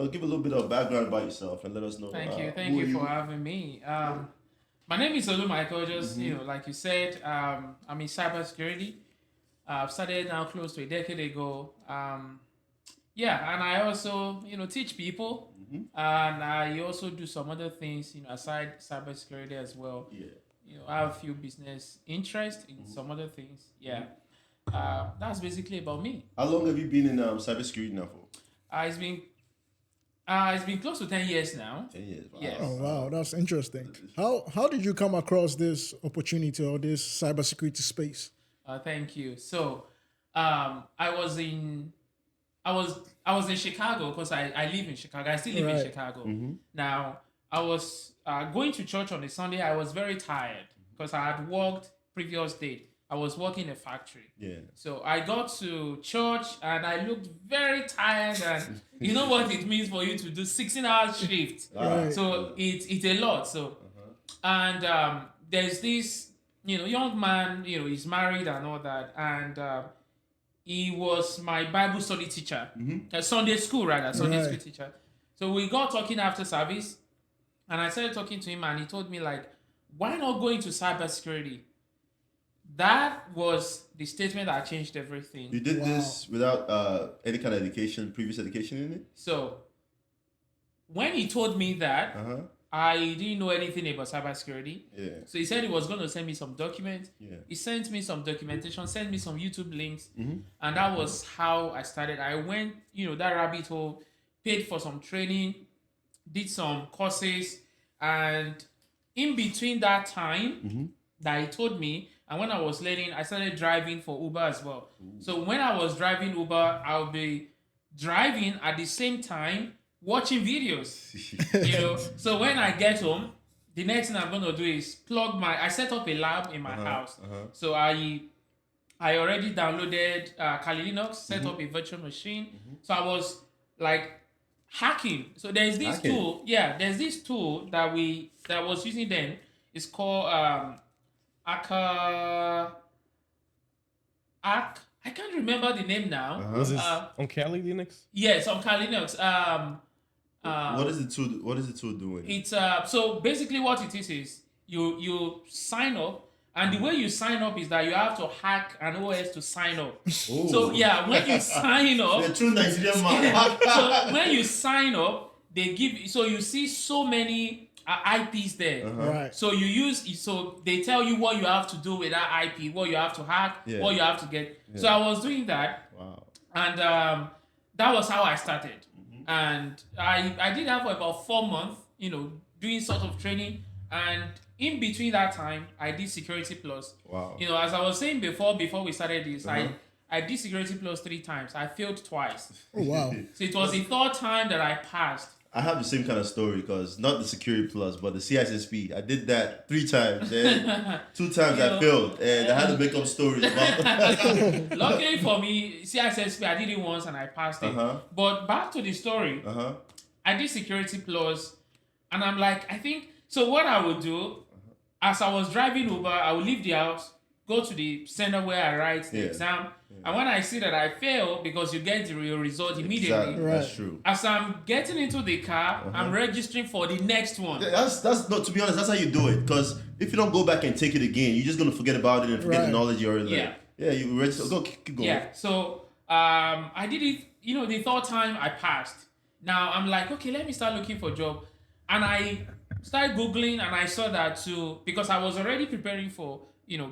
give a little bit of background about yourself and let us know. Thank you for having me. My name is Tolu Micheal. Just like you said, I'm in cybersecurity. I've started now close to a decade ago. And I also teach people, and I also do some other things aside cybersecurity as well. Yeah. I have a few business interests in some other things. Yeah. That's basically about me. How long have you been in cybersecurity now for? It's been close to 10 years now. 10 years. Wow. Yes. Oh wow, that's interesting. How did you come across this opportunity or this cybersecurity space? Thank you. So, I was in Chicago because I live in Chicago. I still live in Chicago. Now, I was going to church on a Sunday. I was very tired because I had worked previous day. I was working in a factory. Yeah. So I got to church and I looked very tired, and you know what it means for you to do 16-hour shift. Right. So it's a lot. So and there's this young man, he's married and all that, and he was my Bible study teacher, Sunday school Sunday school teacher. So we got talking after service, and I started talking to him, and he told me like, why not go into cybersecurity? That was the statement that changed everything. You did this without any kind of previous education in it? So, when he told me that, I didn't know anything about cybersecurity. Yeah. So he said he was going to send me some documents. Yeah. He sent me some documentation, sent me some YouTube links. And that was how I started. I went, that rabbit hole, paid for some training, did some courses. And in between that time that he told me, and when I was learning, I started driving for Uber as well. So when I was driving Uber, I'll be driving at the same time, watching videos. So when I get home, the next thing I'm going to do is I set up a lab in my house. So I already downloaded Kali Linux, set up a virtual machine. So I was like hacking. So there's this tool. Yeah, there's this tool that I was using then. It's called I can't remember the name now. Was this on Kali Linux? Yes, on Kali Linux. What is the tool doing? It's so basically what it is you sign up, and the way you sign up is that you have to hack an OS to sign up. Ooh. So yeah, when you sign up, the true Nigerian man. so when you sign up, they give so you see so many IPs there. Right. So they tell you what you have to do with that IP, what you have to hack, what you have to get. Yeah. So I was doing that. Wow. And that was how I started. And I did that for about 4 months, doing sort of training. And in between that time, I did Security Plus. Wow. As I was saying before we started this, I did Security Plus 3 times. I failed twice. Oh, wow. So it was the 3rd time that I passed. I have the same kind of story because not the Security Plus, but the CISSP. I did that 3 times, and 2 times I failed, and I had to make up stories about. Luckily for me, CISSP, I did it once and I passed it. But back to the story, I did Security Plus, and I'm like, I think so. What I would do, as I was driving Uber, I would leave the house, go to the center where I write the exam. And when I see that I fail, because you get your result immediately. Exactly. Right. That's true. As I'm getting into the car, I'm registering for the next one. That's not, to be honest, that's how you do it. Because if you don't go back and take it again, you're just gonna forget about it and forget the knowledge you already learned. Yeah, you register. Go, keep going. Yeah. So I did it. The 3rd time I passed. Now I'm like, okay, let me start looking for a job, and I started Googling, and I saw that too because I was already preparing for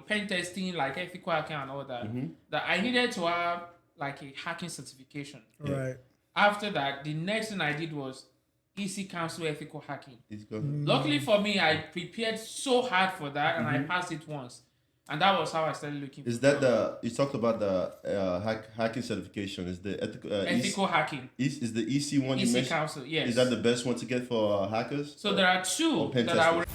pen testing, like ethical hacking and all that, that I needed to have like a hacking certification. Right. After that, the next thing I did was EC Council Ethical Hacking. Luckily for me, I prepared so hard for that, and I passed it once. And that was how I started looking. Is that you talked about the hacking certification? Is the ethical hacking? Is the EC one? EC Council, yes. Is that the best one to get for hackers? So there are 2 that I would.